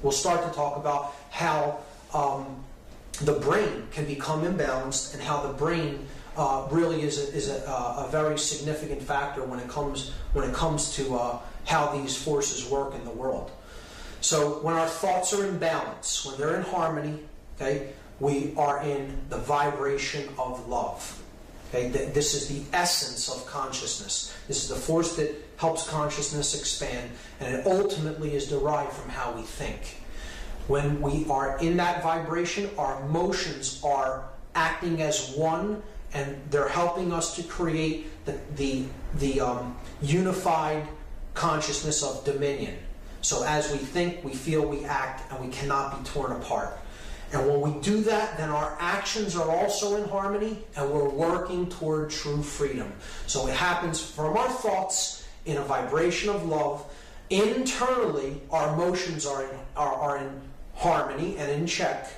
we'll start to talk about how the brain can become imbalanced, and how the brain really is a very significant factor when it comes to how these forces work in the world. So when our thoughts are in balance, when they're in harmony, okay, we are in the vibration of love. Okay, this is the essence of consciousness. This is the force that helps consciousness expand, and it ultimately is derived from how we think. When we are in that vibration, our emotions are acting as one, and they're helping us to create the unified consciousness of dominion. So as we think, we feel, we act, and we cannot be torn apart. And when we do that, then our actions are also in harmony, and we're working toward true freedom. So it happens from our thoughts in a vibration of love. Internally, our emotions are in harmony and in check,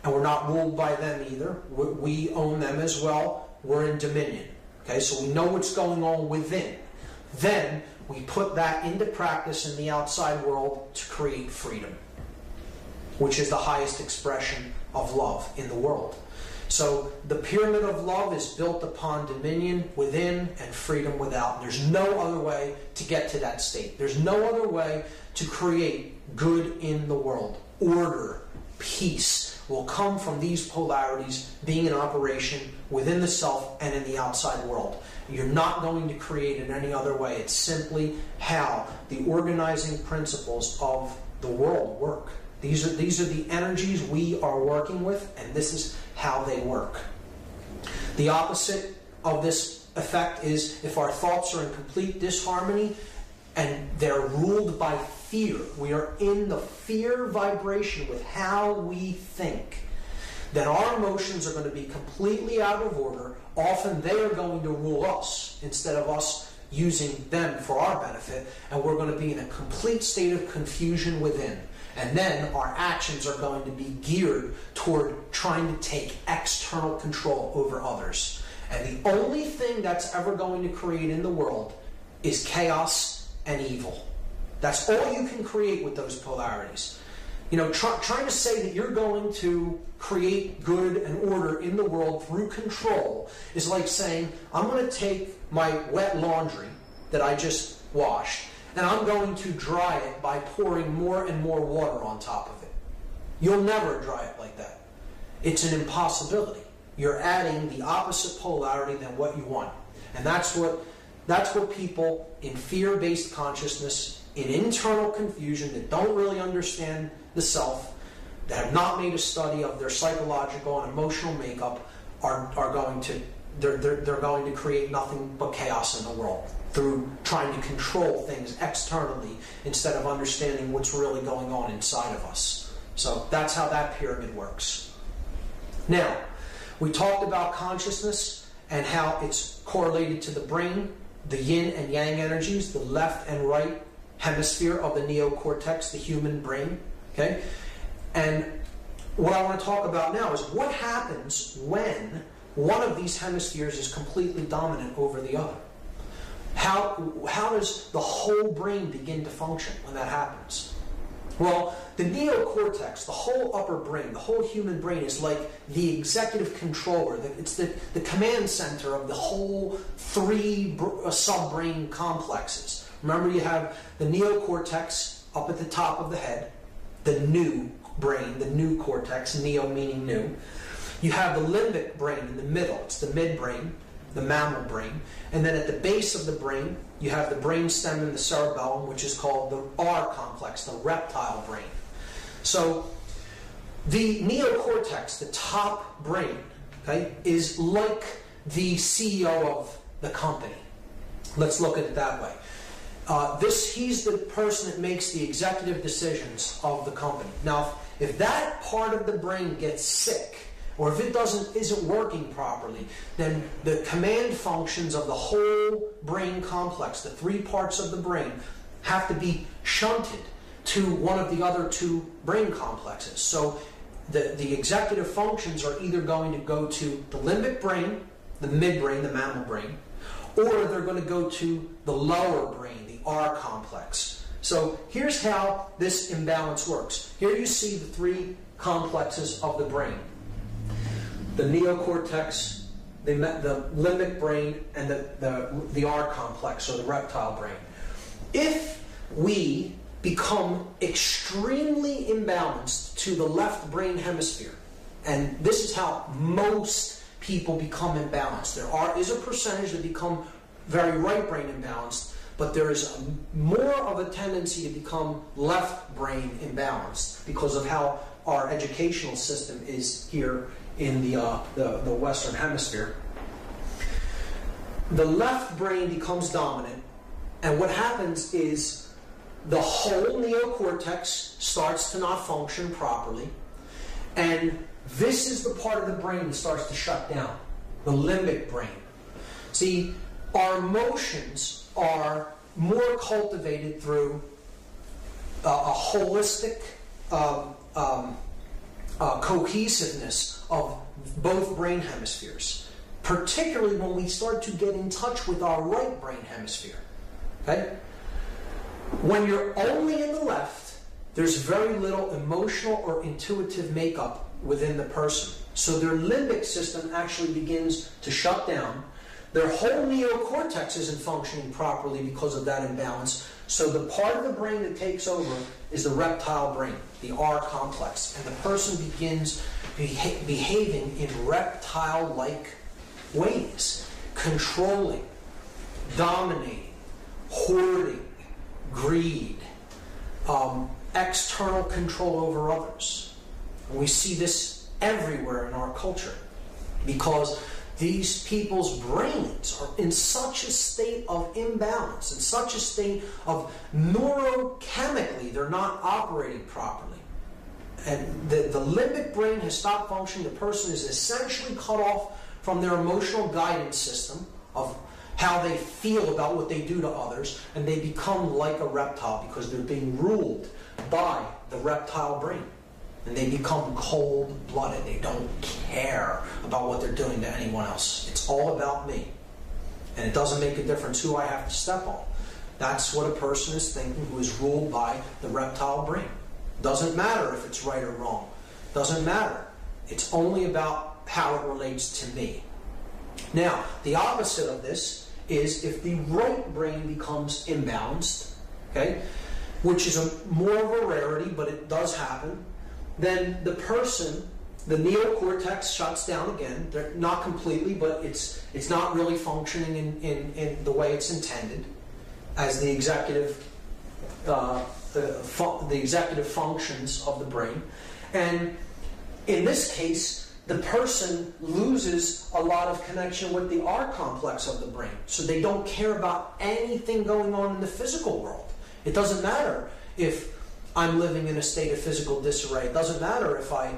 and we're not ruled by them either. We own them as well. We're in dominion. Okay, so we know what's going on within. Then we put that into practice in the outside world to create freedom, which is the highest expression of love in the world. So the pyramid of love is built upon dominion within and freedom without. There's no other way to get to that state. There's no other way to create good in the world. Order, peace will come from these polarities being in operation within the self and in the outside world. You're not going to create it any other way. It's simply how the organizing principles of the world work. These are the energies we are working with, and this is how they work. The opposite of this effect is if our thoughts are in complete disharmony and they're ruled by fear. We are in the fear vibration with how we think. Then our emotions are going to be completely out of order. Often they are going to rule us instead of us using them for our benefit, and we're going to be in a complete state of confusion within. And then our actions are going to be geared toward trying to take external control over others. And the only thing that's ever going to create in the world is chaos and evil. That's all you can create with those polarities. You know, trying to say that you're going to create good and order in the world through control is like saying, I'm going to take my wet laundry that I just washed, and I'm going to dry it by pouring more and more water on top of it. You'll never dry it like that. It's an impossibility. You're adding the opposite polarity than what you want. And that's what people in fear-based consciousness, in internal confusion, that don't really understand the self, that have not made a study of their psychological and emotional makeup, are going to they're going to create nothing but chaos in the world through trying to control things externally instead of understanding what's really going on inside of us. So that's how that pyramid works. Now, we talked about consciousness and how it's correlated to the brain, the yin and yang energies, the left and right hemisphere of the neocortex, the human brain. Okay? And what I want to talk about now is what happens when one of these hemispheres is completely dominant over the other. How does the whole brain begin to function when that happens? Well, the neocortex, the whole upper brain, the whole human brain is like the executive controller. It's the command center of the whole three sub-brain complexes. Remember, you have the neocortex up at the top of the head, the new brain, the new cortex, neo meaning new. You have the limbic brain in the middle. It's the midbrain, the mammal brain. And then at the base of the brain, you have the brain stem and the cerebellum, which is called the R complex, the reptile brain. So the neocortex, the top brain, okay, is like the CEO of the company. Let's look at it that way. He's the person that makes the executive decisions of the company. Now, if that part of the brain gets sick, or if it isn't working properly, then the command functions of the whole brain complex, the three parts of the brain, have to be shunted to one of the other two brain complexes. So the executive functions are either going to go to the limbic brain, the midbrain, the mammal brain, or they're going to go to the lower brain, the R complex. So here's how this imbalance works. Here you see the three complexes of the brain. The neocortex, the limbic brain, and the R complex, or the reptile brain. If we become extremely imbalanced to the left brain hemisphere, and this is how most people become imbalanced. There is a percentage that become very right brain imbalanced, but there is more of a tendency to become left brain imbalanced because of how our educational system is here in the Western Hemisphere. The left brain becomes dominant, and what happens is the whole neocortex starts to not function properly, and this is the part of the brain that starts to shut down, the limbic brain. See, our emotions are more cultivated through a holistic cohesiveness of both brain hemispheres, particularly when we start to get in touch with our right brain hemisphere. Okay? When you're only in the left, there's very little emotional or intuitive makeup within the person. So their limbic system actually begins to shut down. Their whole neocortex isn't functioning properly because of that imbalance. So the part of the brain that takes over is the reptile brain, the R complex. And the person begins behaving in reptile-like ways, controlling, dominating, hoarding, greed, external control over others. And we see this everywhere in our culture because these people's brains are in such a state of imbalance, in such a state of neurochemically, they're not operating properly. And the limbic brain has stopped functioning. The person is essentially cut off from their emotional guidance system of how they feel about what they do to others, and they become like a reptile because they're being ruled by the reptile brain. And they become cold-blooded. They don't care about what they're doing to anyone else. It's all about me. And it doesn't make a difference who I have to step on. That's what a person is thinking who is ruled by the reptile brain. Doesn't matter if it's right or wrong. Doesn't matter. It's only about how it relates to me. Now, the opposite of this is if the right brain becomes imbalanced, okay, which is more of a rarity, but it does happen, then the person, the neocortex shuts down again. They're not completely, but it's not really functioning in the way it's intended as the executive functions of the brain. And in this case, the person loses a lot of connection with the R complex of the brain. So they don't care about anything going on in the physical world. It doesn't matter if I'm living in a state of physical disarray. It doesn't matter if I,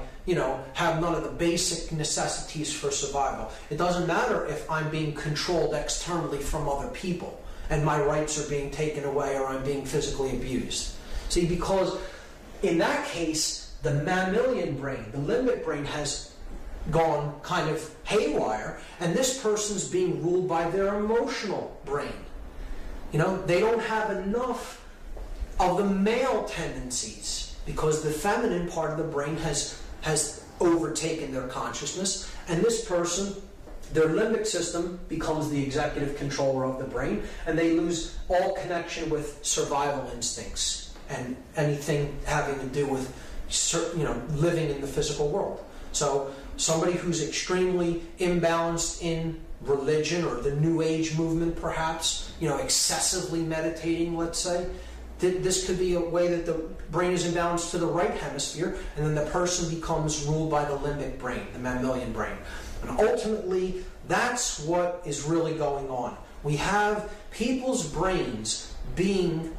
have none of the basic necessities for survival. It doesn't matter if I'm being controlled externally from other people and my rights are being taken away or I'm being physically abused. See, because in that case, the mammalian brain, the limbic brain has gone kind of haywire, and this person's being ruled by their emotional brain. They don't have enough of the male tendencies because the feminine part of the brain has overtaken their consciousness, and this person, their limbic system becomes the executive controller of the brain, and they lose all connection with survival instincts and anything having to do with living in the physical world. So somebody who's extremely imbalanced in religion or the New Age movement, perhaps, excessively meditating, let's say, this could be a way that the brain is imbalanced to the right hemisphere, and then the person becomes ruled by the limbic brain, the mammalian brain. And ultimately, that's what is really going on. We have people's brains being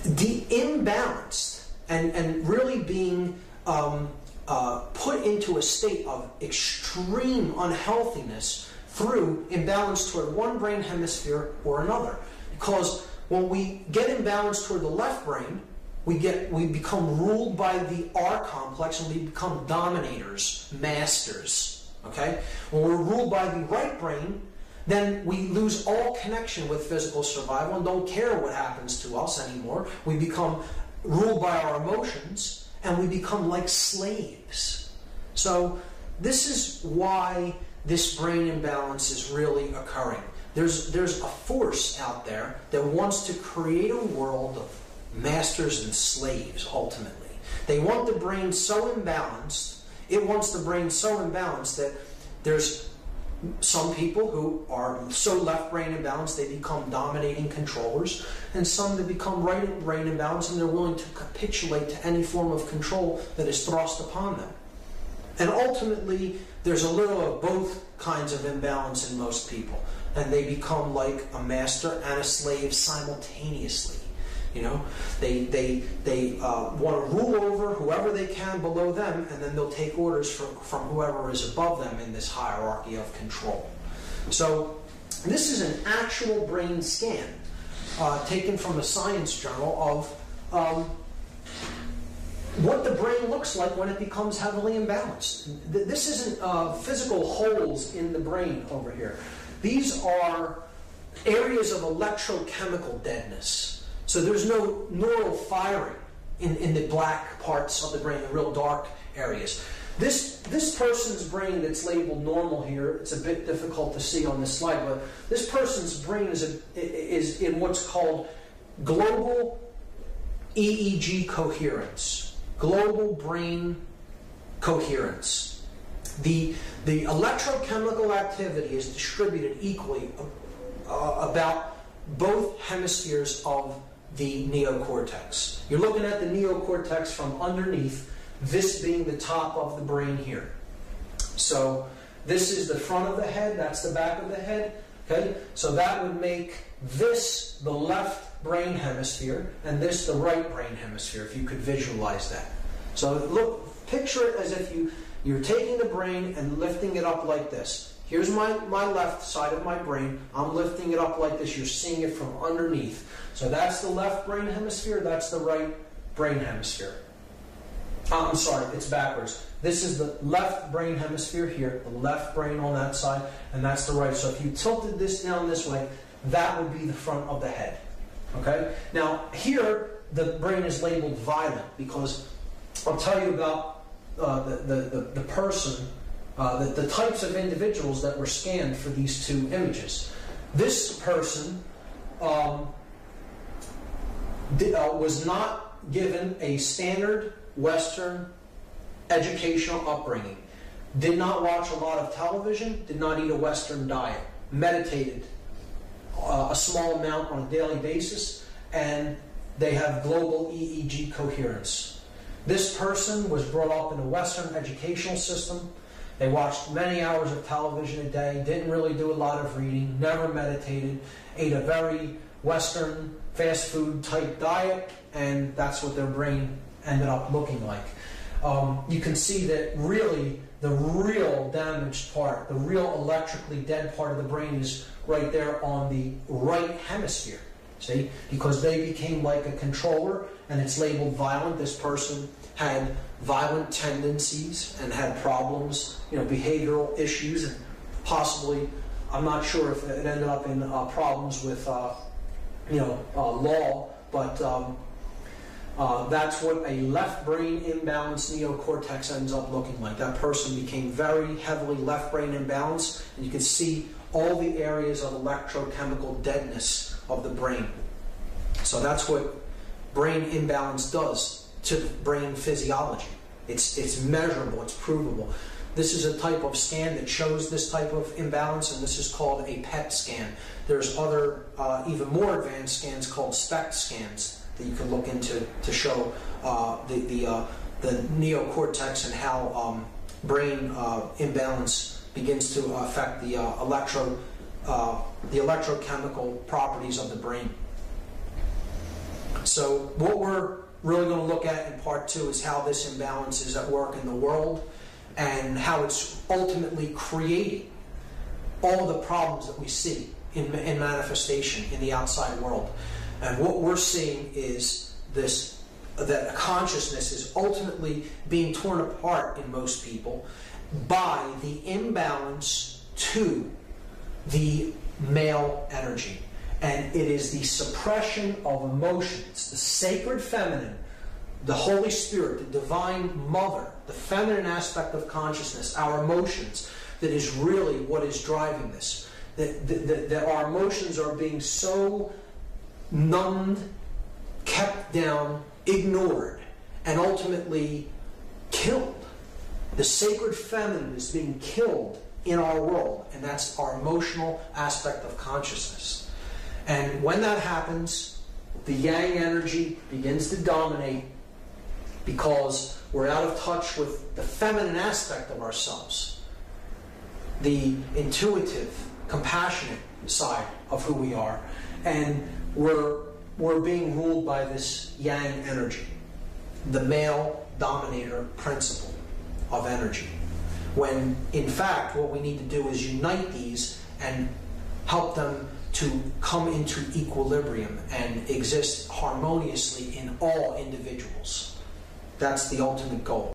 imbalanced and really being put into a state of extreme unhealthiness through imbalance toward one brain hemisphere or another. Because when we get imbalanced toward the left brain, we become ruled by the R complex and we become dominators, masters. Okay? When we're ruled by the right brain, then we lose all connection with physical survival and don't care what happens to us anymore. We become ruled by our emotions, and we become like slaves. So this is why this brain imbalance is really occurring. There's a force out there that wants to create a world of masters and slaves, ultimately. They want the brain so imbalanced, it wants the brain so imbalanced that there's some people who are so left brain imbalanced they become dominating controllers, and some that become right brain imbalanced and they're willing to capitulate to any form of control that is thrust upon them. And ultimately, there's a little of both kinds of imbalance in most people, and they become like a master and a slave simultaneously. You know, they want to rule over whoever they can below them, and then they'll take orders from whoever is above them in this hierarchy of control. So this is an actual brain scan taken from a science journal of what the brain looks like when it becomes heavily imbalanced. This isn't physical holes in the brain over here. These are areas of electrochemical deadness. So there's no neural firing in the black parts of the brain, the real dark areas. This person's brain that's labeled normal here, it's a bit difficult to see on this slide, but this person's brain is in what's called global EEG coherence, global brain coherence. The electrochemical activity is distributed equally about both hemispheres of the neocortex. You're looking at the neocortex from underneath, this being the top of the brain here. So this is the front of the head, that's the back of the head. Okay? So that would make this the left brain hemisphere and this the right brain hemisphere, if you could visualize that. So look, picture it as if you're taking the brain and lifting it up like this. Here's my left side of my brain. I'm lifting it up like this. You're seeing it from underneath. So that's the left brain hemisphere. That's the right brain hemisphere. I'm sorry, it's backwards. This is the left brain hemisphere here, the left brain on that side, and that's the right. So if you tilted this down this way, that would be the front of the head. Okay? Now, here, the brain is labeled violent because I'll tell you about the person, the types of individuals that were scanned for these two images. This person was not given a standard Western educational upbringing, did not watch a lot of television, did not eat a Western diet, meditated a small amount on a daily basis, and they have global EEG coherence. This person was brought up in a Western educational system. They watched many hours of television a day, didn't really do a lot of reading, never meditated, ate a very Western fast food type diet, and that's what their brain ended up looking like. You can see that really the real damaged part, the real electrically dead part of the brain is right there on the right hemisphere. See? Because they became like a controller, and it's labeled violent. This person had violent tendencies and had problems, behavioral issues, and possibly, I'm not sure if it ended up in problems with, law, but that's what a left brain imbalanced neocortex ends up looking like. That person became very heavily left brain imbalanced, and you can see all the areas of electrochemical deadness of the brain. So that's what brain imbalance does to the brain physiology. It's measurable, it's provable. This is a type of scan that shows this type of imbalance, and this is called a PET scan. There's other, even more advanced scans called SPECT scans that you can look into to show the neocortex and how brain imbalance begins to affect the electrochemical properties of the brain. So what we're really going to look at in part 2 is how this imbalance is at work in the world and how it's ultimately creating all the problems that we see in manifestation in the outside world. And what we're seeing is that consciousness is ultimately being torn apart in most people by the imbalance to the male energy. And it is the suppression of emotions, the sacred feminine, the Holy Spirit, the Divine Mother, the feminine aspect of consciousness, our emotions, that is really what is driving this. That our emotions are being so numbed, kept down, ignored, and ultimately killed. The sacred feminine is being killed in our world, and that's our emotional aspect of consciousness. And when that happens, the yang energy begins to dominate because we're out of touch with the feminine aspect of ourselves, the intuitive, compassionate side of who we are, and we're being ruled by this yang energy, the male dominator principle of energy. When in fact what we need to do is unite these and help them to come into equilibrium and exist harmoniously in all individuals. That's the ultimate goal.